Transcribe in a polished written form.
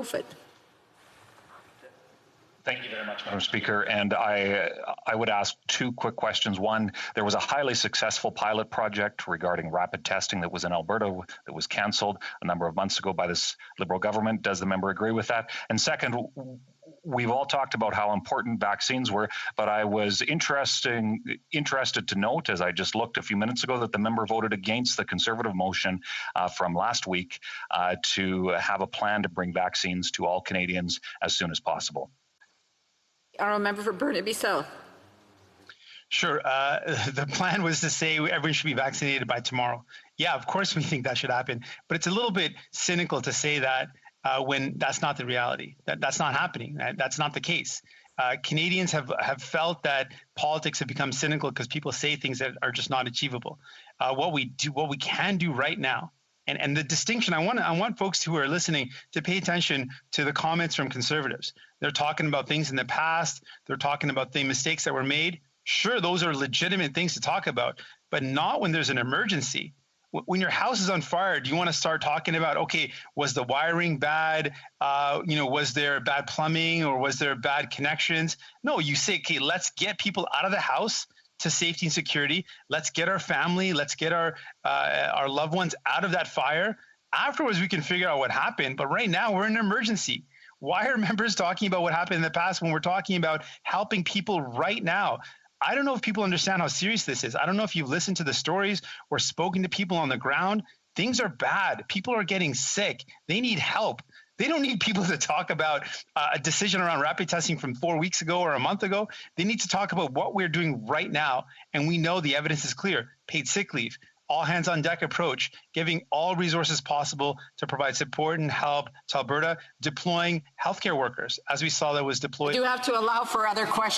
COVID. Thank you very much, Madam Speaker. And I would ask two quick questions. One, there was a highly successful pilot project regarding rapid testing that was in Alberta that was cancelled a number of months ago by this Liberal government. Does the member agree with that? And second, we've all talked about how important vaccines were, but I was interested to note, as I just looked a few minutes ago, that the member voted against the Conservative motion from last week to have a plan to bring vaccines to all Canadians as soon as possible. Honourable member for Burnaby South. Sure. The plan was to say everyone should be vaccinated by tomorrow. Yeah, of course we think that should happen, but it's a little bit cynical to say that when that's not the reality. That's not happening. That's not the case. Canadians have felt that politics have become cynical because people say things that are just not achievable. What we can do right now. And the distinction, I want folks who are listening to pay attention to the comments from Conservatives. They're talking about things in the past. They're talking about the mistakes that were made. Sure, those are legitimate things to talk about, but not when there's an emergency. When your house is on fire, do you want to start talking about, okay, was the wiring bad? Was there bad plumbing or was there bad connections? No, you say, okay, let's get people out of the house to safety and security. Let's get our family, let's get our loved ones out of that fire. Afterwards, we can figure out what happened. But right now, we're in an emergency. Why are members talking about what happened in the past when we're talking about helping people right now? I don't know if people understand how serious this is. I don't know if you've listened to the stories or spoken to people on the ground. Things are bad. People are getting sick. They need help. They don't need people to talk about a decision around rapid testing from 4 weeks ago or a month ago. They need to talk about what we're doing right now. And we know the evidence is clear. Paid sick leave, all hands on deck approach, giving all resources possible to provide support and help to Alberta, deploying healthcare workers, as we saw that was deployed. You have to allow for other questions.